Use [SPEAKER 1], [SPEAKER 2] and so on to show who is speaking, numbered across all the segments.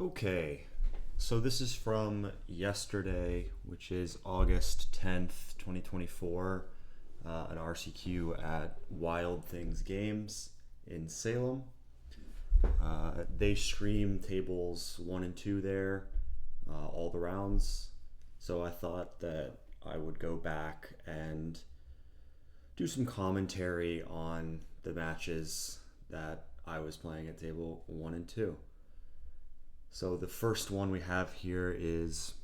[SPEAKER 1] Okay, so this is from yesterday, which is August 10th, 2024, an RCQ at Wild Things Games in Salem. They stream tables 1 and 2 there, all the rounds. So I thought that I would go back and do some commentary on the matches that I was playing at table 1 and 2. So the first one we have here is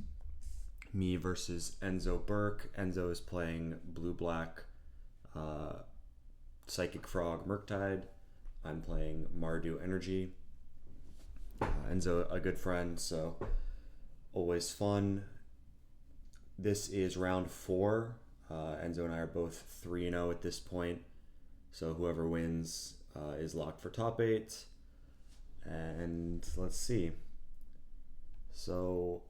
[SPEAKER 1] me versus Enzo Burke. Enzo is playing blue-black Psychic Frog Murktide. I'm playing Mardu Energy. Enzo, a good friend, so always fun. This is round 4. Enzo and I are both 3-0 at this point, so whoever wins is locked for top 8. And let's see. So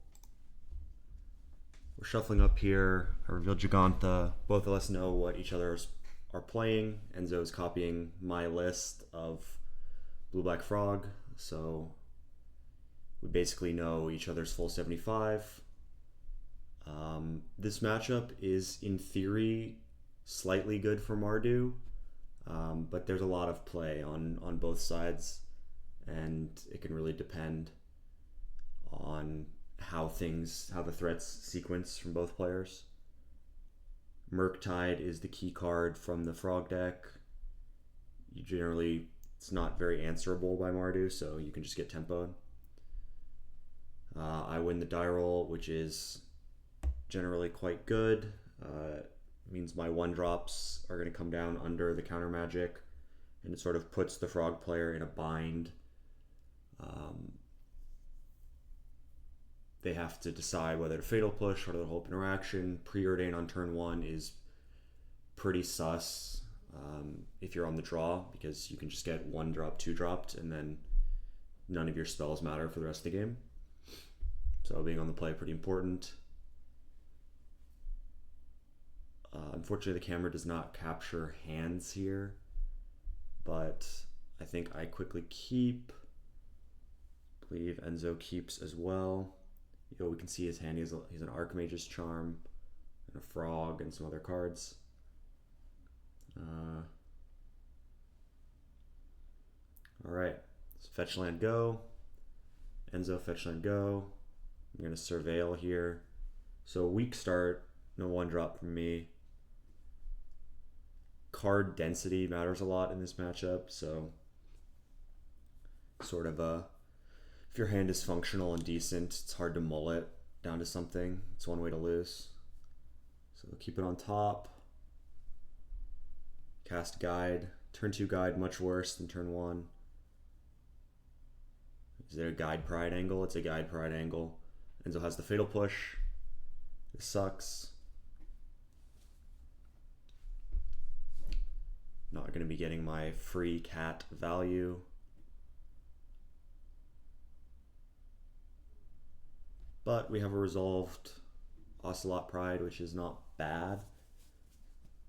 [SPEAKER 1] we're shuffling up here. I revealed Gigantha. Both of us know what each other are playing. Enzo is copying my list of Blue-Black Frog, so we basically know each other's full 75. This matchup is, in theory, slightly good for Mardu, but there's a lot of play on both sides, and it can really depend on how the threats sequence from both players. Murktide is the key card from the Frog deck. It's not very answerable by Mardu, so you can just get tempoed. I win the die roll, which is generally quite good. Means my 1-drops are going to come down under the counter magic, and it sort of puts the Frog player in a bind. They have to decide whether to Fatal Push or to Hope Interaction. Preordain on turn 1 is pretty sus if you're on the draw, because you can just get 1-drop, 2-dropped, and then none of your spells matter for the rest of the game. So being on the play, pretty important. Unfortunately, the camera does not capture hands here, but I think I quickly keep. I believe Enzo keeps as well. We can see his hand. He's an Archmage's Charm and a Frog and some other cards. Alright, so fetch land go. Enzo fetch land go. I'm going to surveil here. So weak start, no 1-drop from me. Card density matters a lot in this matchup, so sort of if your hand is functional and decent, it's hard to mull it down to something. It's one way to lose. So keep it on top. Cast Guide. Turn 2 Guide, much worse than turn 1. Is there a Guide Pride angle? It's a Guide Pride angle. Enzo has the Fatal Push. This sucks. Not going to be getting my free cat value. But we have a resolved Ocelot Pride, which is not bad.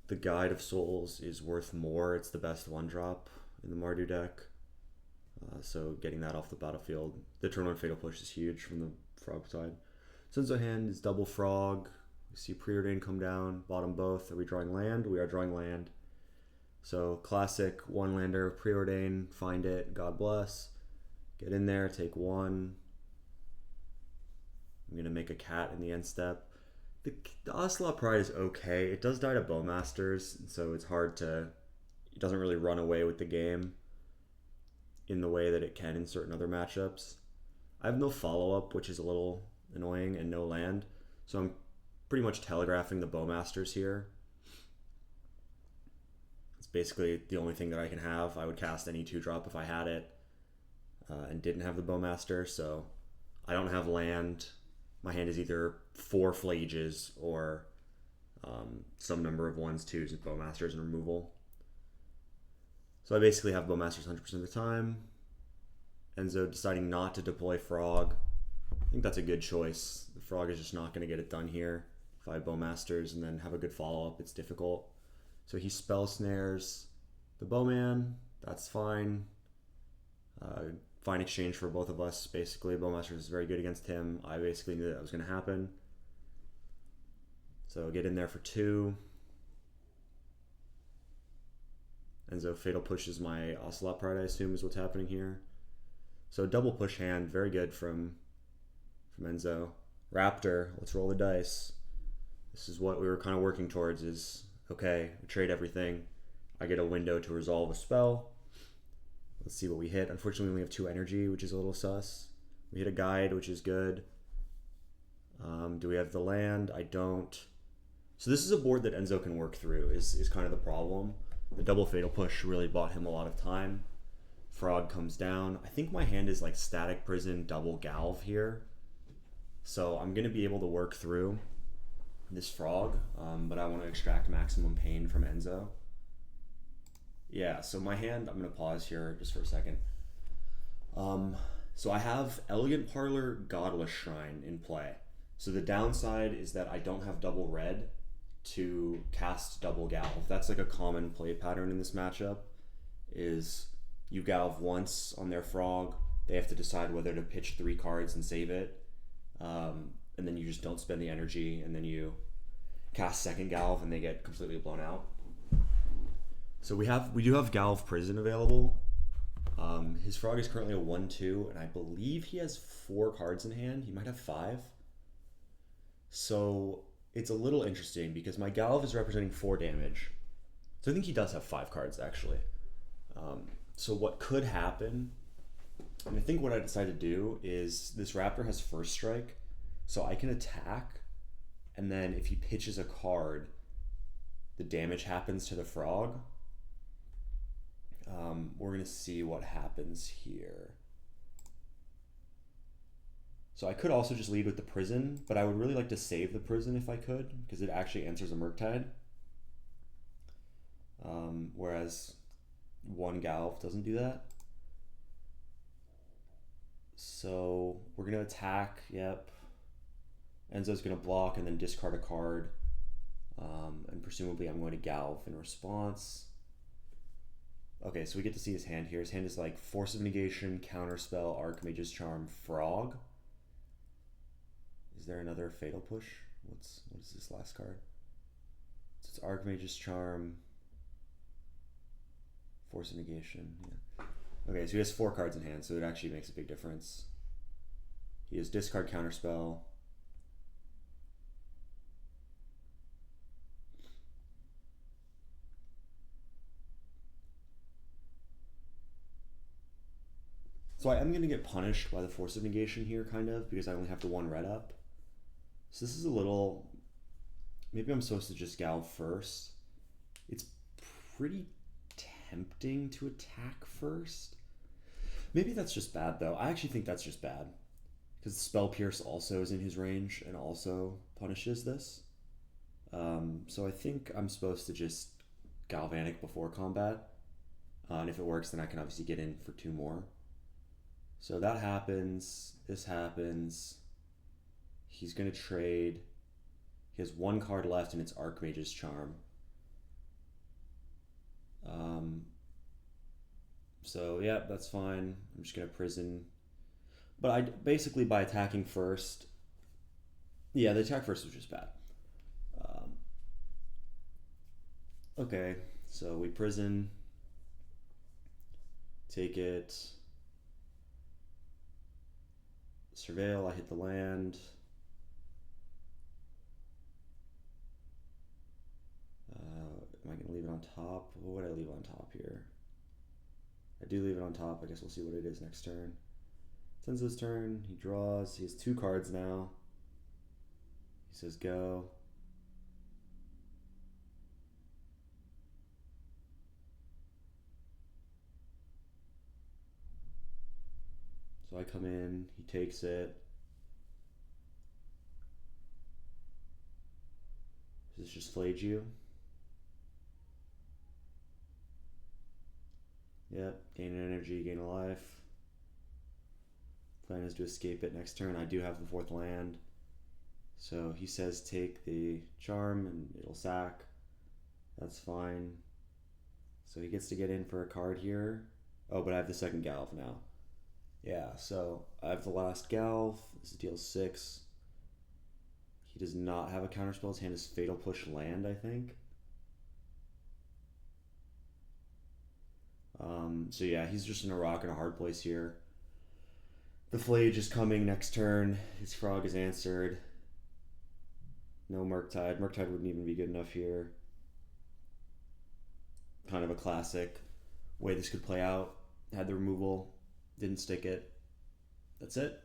[SPEAKER 1] The Guide of Souls is worth more. It's the best 1-drop in the Mardu deck. So getting that off the battlefield. The turn 1 Fatal Push is huge from the Frog side. Enzo hand is double Frog. We see Preordain come down, bottom both. Are we drawing land? We are drawing land. So classic 1-lander, Preordain, find it, God bless. Get in there, take 1. I'm going to make a cat in the end step. The Ocelot Pride is okay. It does die to Bowmasters, so it's hard to... It doesn't really run away with the game in the way that it can in certain other matchups. I have no follow-up, which is a little annoying, and no land. So I'm pretty much telegraphing the Bowmasters here. It's basically the only thing that I can have. I would cast any 2-drop if I had it and didn't have the Bowmaster, so I don't have land. My hand is either 4 Flages or some number of 1s, 2s, with Bowmasters and removal. So I basically have Bowmasters 100% of the time. Enzo deciding not to deploy Frog. I think that's a good choice. The Frog is just not going to get it done here. If I have Bowmasters and then have a good follow-up, it's difficult. So he spell snares the Bowman. That's fine. fine exchange for both of us. Basically, Bowmaster is very good against him. I basically knew that was going to happen. So get in there for 2. Enzo fatal pushes my Ocelot Pride, I assume is what's happening here. So double push hand, very good from Enzo. Raptor, let's roll the dice. This is what we were kind of working towards is, okay, we trade everything. I get a window to resolve a spell. Let's see what we hit. Unfortunately, we only have 2 energy, which is a little sus. We hit a guide, which is good. Do we have the land? I don't. So this is a board that Enzo can work through, is kind of the problem. The double fatal push really bought him a lot of time. Fraud comes down. I think my hand is like Static Prison, double Galv here. So I'm going to be able to work through this frog, but I want to extract maximum pain from Enzo. Yeah, so my hand, I'm going to pause here just for a second. So I have Elegant Parlor, Godless Shrine in play. So the downside is that I don't have double red to cast double Galv. That's like a common play pattern in this matchup, is you Galv once on their frog, they have to decide whether to pitch 3 cards and save it, and then you just don't spend the energy, and then you cast second Galv and they get completely blown out. So we do have Galv Prison available. His frog is currently a 1/2, and I believe he has 4 cards in hand. He might have 5. So it's a little interesting because my Galv is representing 4 damage. So I think he does have 5 cards actually. So what could happen, and I think what I decided to do is this Raptor has first strike, so I can attack, and then if he pitches a card, the damage happens to the frog. We're going to see what happens here. So I could also just lead with the prison, but I would really like to save the prison if I could, because it actually answers a Murktide. Whereas 1 Galv doesn't do that. So we're going to attack, yep. Enzo's going to block and then discard a card. And presumably I'm going to Galv in response. Okay, so we get to see his hand here. His hand is like Force of Negation, Counterspell, Archmage's Charm, Frog. Is there another Fatal Push? What is this last card? So it's Archmage's Charm, Force of Negation. Yeah. Okay, so he has 4 cards in hand, so it actually makes a big difference. He has Discard, Counterspell. So I am going to get punished by the Force of Negation here, kind of, because I only have the 1 red up. So this is a little... Maybe I'm supposed to just Galv first. It's pretty tempting to attack first. Maybe that's just bad, though. I actually think that's just bad. Because Spell Pierce also is in his range and also punishes this. So I think I'm supposed to just Galvanic before combat. And if it works, then I can obviously get in for 2 more. So that happens, this happens, he's going to trade, he has 1 card left and it's Archmage's Charm. So yeah, that's fine, I'm just going to prison. But I basically, by attacking first, yeah, the attack first was just bad. Okay, so we prison, take it. Surveil, I hit the land. Am I going to leave it on top? What would I leave on top here? I do leave it on top. I guess we'll see what it is next turn. It's Enzo's turn. He draws. He has 2 cards now. He says go. So I come in, he takes it. Does this just flage you? Yep, gain an energy, gain a life. Plan is to escape it next turn. I do have the 4th land. So he says take the charm and it'll sack. That's fine. So he gets to get in for a card here. Oh, but I have the 2nd Galv now. Yeah, so I have the last Galv. This is deal 6. He does not have a counterspell. His hand is Fatal Push Land, I think. So yeah, he's just in a rock and a hard place here. The Flage is coming next turn. His Frog is answered. No Murktide. Murktide wouldn't even be good enough here. Kind of a classic way this could play out. Had the removal, didn't stick it. That's it.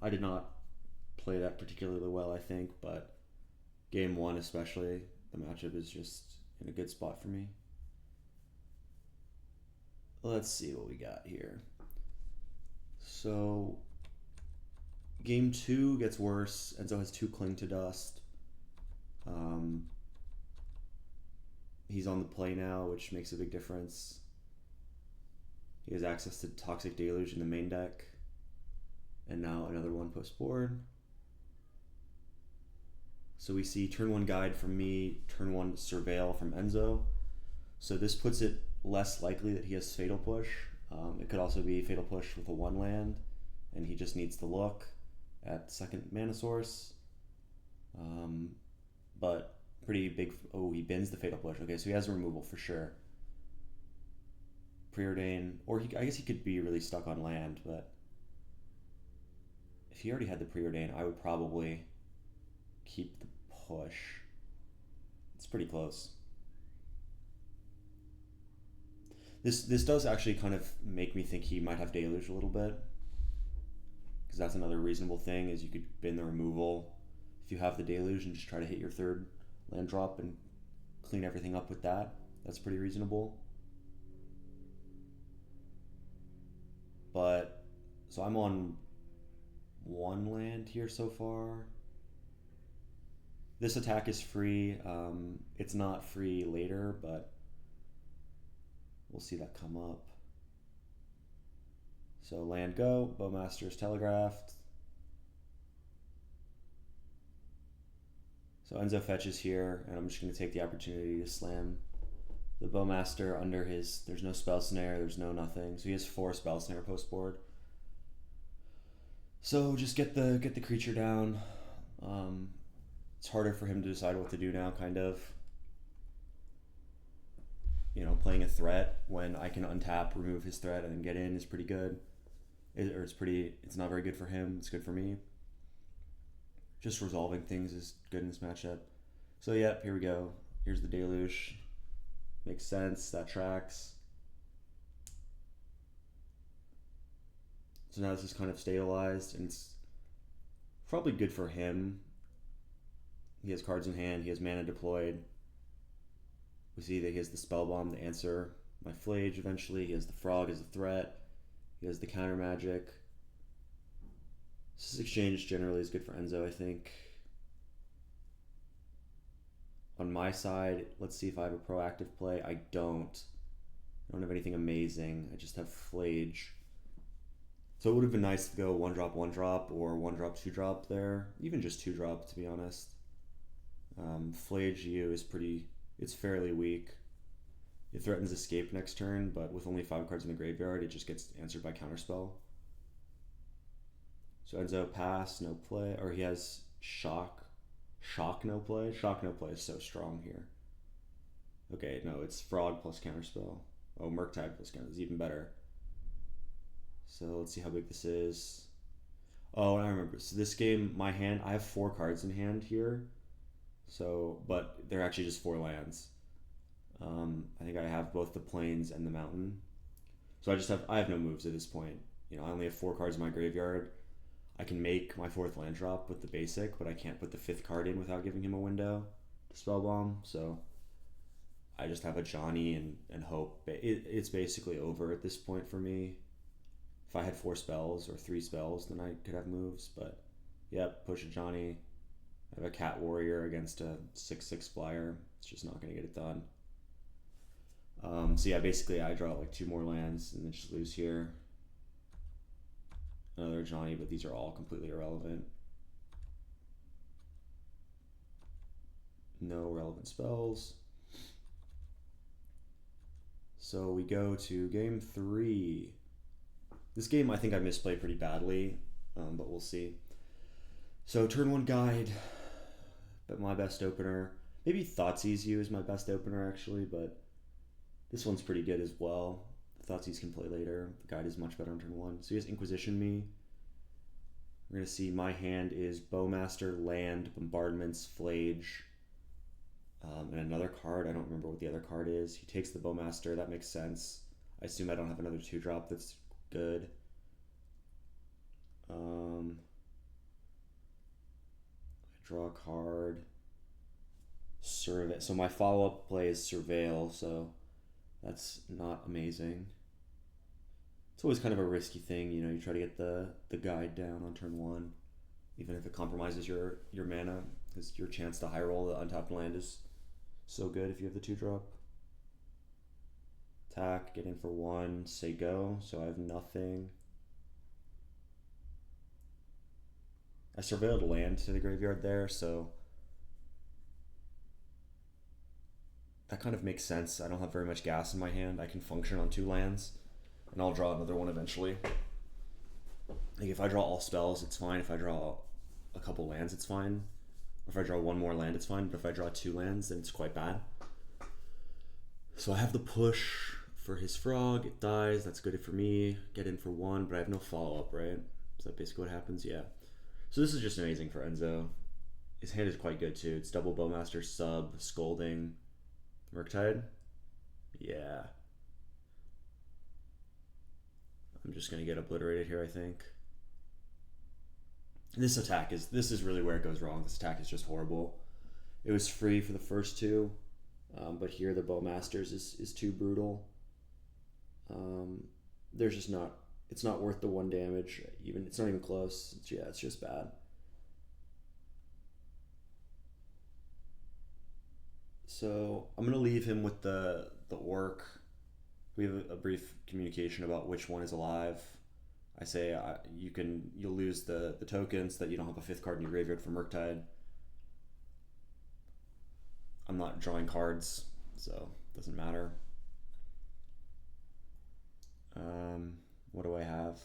[SPEAKER 1] I did not play that particularly well, I think, but game 1 especially, the matchup is just in a good spot for me. Let's see what we got here. So game 2 gets worse. Enzo has 2 Cling to Dust. He's on the play now, which makes a big difference. He has access to Toxic Deluge in the main deck. And now another one post board. So we see turn 1 Guide from me, turn 1 Surveil from Enzo. So this puts it less likely that he has Fatal Push. It could also be Fatal Push with a 1 land, and he just needs to look at second mana source. But pretty big. Oh, he bins the Fatal Push. Okay, so he has a removal for sure. Preordain, or I guess he could be really stuck on land, but if he already had the Preordain, I would probably keep the push. It's pretty close. This does actually kind of make me think he might have Deluge a little bit, because that's another reasonable thing, is you could bin the removal if you have the Deluge and just try to hit your 3rd land drop and clean everything up with that. That's pretty reasonable. But so I'm on 1 land here so far. This attack is free. It's not free later, but we'll see that come up. So land go, Bowmaster's telegraphed. So Enzo fetches here, and I'm just going to take the opportunity to slam the Bowmaster under his. There's no spell snare, there's no nothing. So he has 4 spell snare post board. So just get the creature down. It's harder for him to decide what to do now, kind of. You know, playing a threat when I can untap, remove his threat, and then get in is pretty good. It's not very good for him. It's good for me. Just resolving things is good in this matchup. So yeah, here we go. Here's the Deluge. Makes sense. That tracks. So now this is kind of stabilized, and it's probably good for him. He has cards in hand. He has mana deployed. We see that he has the Spell Bomb to answer my Flage eventually. He has the Frog as a threat. He has the counter magic. This exchange generally is good for Enzo, I think. On my side, let's see if I have a proactive play. I don't have anything amazing. I just have Flage. So it would have been nice to go 1-drop, 1-drop, or 1-drop, 2-drop there. Even just 2-drop, to be honest. Flage U is it's fairly weak. It threatens escape next turn, but with only 5 cards in the graveyard, it just gets answered by counterspell. So Enzo pass, no play, or he has shock. Shock, no play? Shock, no play is so strong here. Okay, no, it's Frog plus counterspell. Oh, Murktide plus counter is even better. So let's see how big this is. Oh, and I remember. So this game, my hand, I have 4 cards in hand here. So, but they're actually just 4 lands. I think I have both the plains and the mountain. So I have no moves at this point. You know, I only have 4 cards in my graveyard. I can make my 4th land drop with the basic, but I can't put the 5th card in without giving him a window to spell bomb. So I just have a Johnny and hope. It's basically over at this point for me. If I had 4 spells or 3 spells, then I could have moves. But yep, push a Johnny. I have a Cat Warrior against a 6/6 flyer. It's just not going to get it done. So yeah, basically I draw like 2 more lands and then just lose here. Another Johnny, but these are all completely irrelevant. No relevant spells. So we go to game 3. This game I think I misplayed pretty badly, but we'll see. So turn one guide, but my best opener. Maybe Thoughtseize You is my best opener actually, but this one's pretty good as well. Thoughtseize can play later. The guide is much better on turn one. So he has Inquisition me. We're going to see my hand is Bowmaster, Land, Bombardments, Flage, and another card. I don't remember what the other card is. He takes the Bowmaster. That makes sense. I assume I don't have another 2-drop that's good. I draw a card. Survey. So my follow-up play is Surveil, so that's not amazing. It's always kind of a risky thing, you know, you try to get the guide down on turn one, even if it compromises your mana, because your chance to high roll the untapped land is so good if you have the 2-drop. Attack, get in for 1, say go, so I have nothing. I surveilled land to the graveyard there, so that kind of makes sense. I don't have very much gas in my hand. I can function on 2 lands, and I'll draw another one eventually. Like if I draw all spells, it's fine. If I draw a couple lands, it's fine. If I draw one more land, it's fine. But if I draw 2 lands, then it's quite bad. So I have the push for his frog. It dies. That's good for me. Get in for 1, but I have no follow-up, right? Is that basically what happens? Yeah. So this is just amazing for Enzo. His hand is quite good too. It's double Bowmaster, sub, Scolding, Murktide. Yeah. I'm just gonna get obliterated here, I think. This is really where it goes wrong. This attack is just horrible. It was free for the first 2, but here the Bowmasters is too brutal. There's just not. It's not worth the 1 damage. It's not even close. It's just bad. So I'm gonna leave him with the orc. We have a brief communication about which one is alive. I say you'll lose the tokens that you don't have a 5th card in your graveyard for Murktide. I'm not drawing cards, so it doesn't matter. What do I have?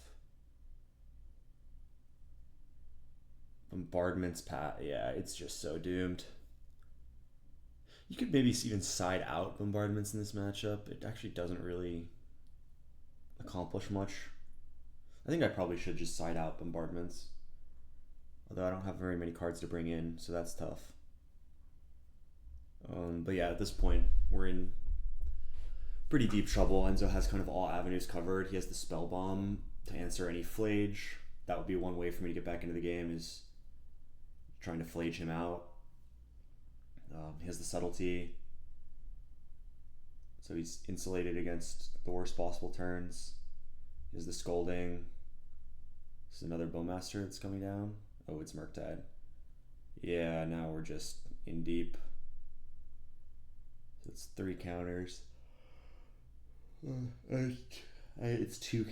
[SPEAKER 1] Bombardments, yeah, it's just so doomed. You could maybe even side out Bombardments in this matchup. It actually doesn't really accomplish much. I think I probably should just side out Bombardments. Although I don't have very many cards to bring in, so that's tough. But yeah, at this point, we're in pretty deep trouble. Enzo has kind of all avenues covered. He has the Spell Bomb to answer any Flage. That would be one way for me to get back into the game, is trying to Flage him out. He has the Subtlety, so he's insulated against the worst possible turns. He has the Scolding. This is another Bowmaster that's coming down. Oh, it's Murktide. Yeah, now we're just in deep. So it's 3 counters. It's 2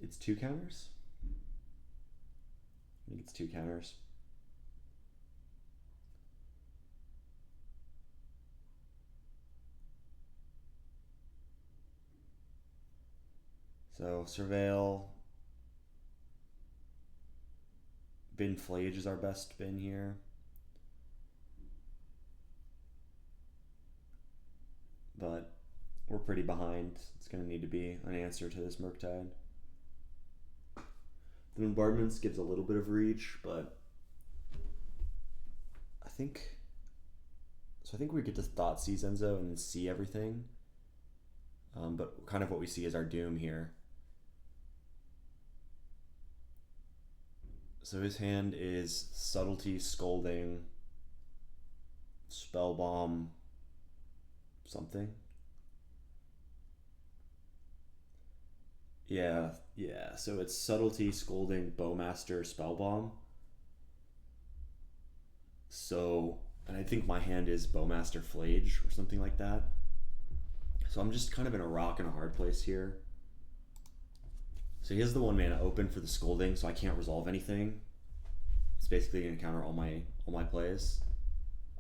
[SPEAKER 1] It's 2 counters. I think it's 2 counters. So Surveil. Bin Flage is our best bin here. But we're pretty behind. It's going to need to be an answer to this Murktide. The Bombardments gives a little bit of reach, but I think we get to Thoughtseize Enzo and see everything. But kind of what we see is our doom here. So his hand is Subtlety, Scolding, Spell Bomb, something. Yeah. So it's Subtlety, Scolding, Bowmaster, Spell Bomb. So, and I think my hand is Bowmaster, Flage, or something like that. So I'm just kind of in a rock and a hard place here. So he has the 1 mana open for the Scolding, so I can't resolve anything. It's basically going to counter all my plays.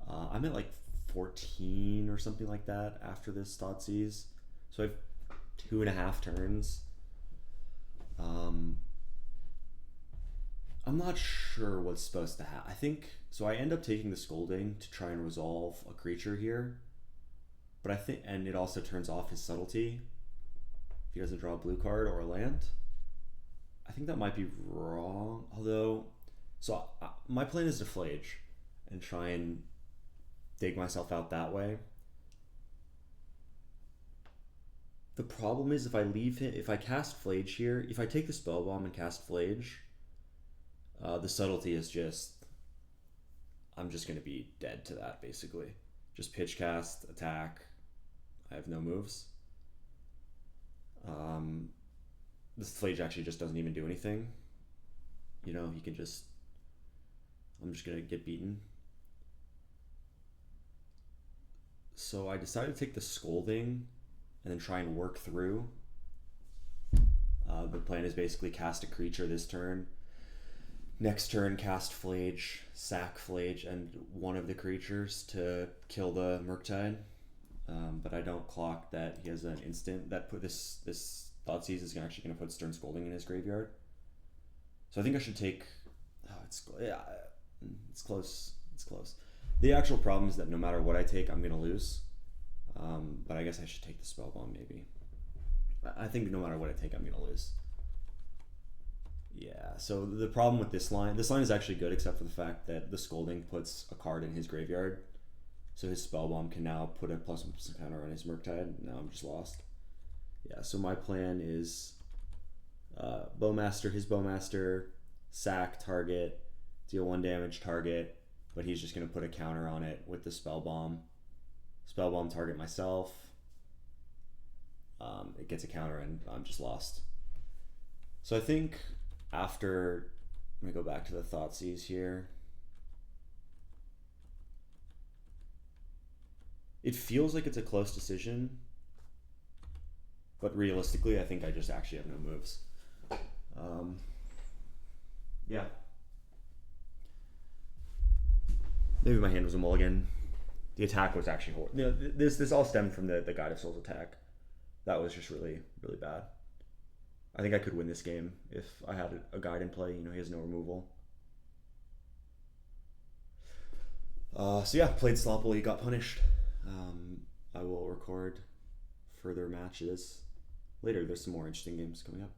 [SPEAKER 1] I'm at like 14 or something like that after this Thoughtseize. So I have 2.5 turns. I'm not sure what's supposed to happen. I think so. I end up taking the scolding to try and resolve a creature here, but I think, and it also turns off his subtlety if he doesn't draw a blue card or a land. I think that might be wrong. Although, so my plan is to flage and try and dig myself out that way. The problem is if I leave him, if I cast flage here, if I take the spell bomb and cast flage, the subtlety is just, I'm just going to be dead to that basically. Just pitch cast, attack. I have no moves. This flage actually just doesn't even do anything. You know, he can just, I'm just going to get beaten. So I decided to take the scolding and then try and work through. The plan is basically cast a creature this turn. Next turn, cast flage, sack flage, and one of the creatures to kill the Murktide. But I don't clock that he has an instant that put this Thoughtseize is actually going to put Stern Scolding in his graveyard. So I think I should take. Oh, it's close. It's close. The actual problem is that no matter what I take, I'm going to lose. But I guess I should take the spell bomb maybe. I think no matter what I take, I'm going to lose. Yeah, so the problem with this line is actually good except for the fact that the Scolding puts a card in his graveyard. So his spell bomb can now put a +1 counter on his Murktide. Now I'm just lost. Yeah, so my plan is his Bowmaster, sack target, deal 1 damage target, but he's just going to put a counter on it with the spell bomb. Spell bomb target myself. It gets a counter and I'm just lost. So I think after, let me go back to the Thoughtseize here. It feels like it's a close decision, but realistically, I think I just actually have no moves. Yeah. Maybe my hand was a mulligan. The attack was actually horrible. You know, this all stemmed from the Guide of Souls attack. That was just really, really bad. I think I could win this game if I had a guide in play. You know, he has no removal. So yeah, played sloppily, got punished. I will record further matches later. There's some more interesting games coming up.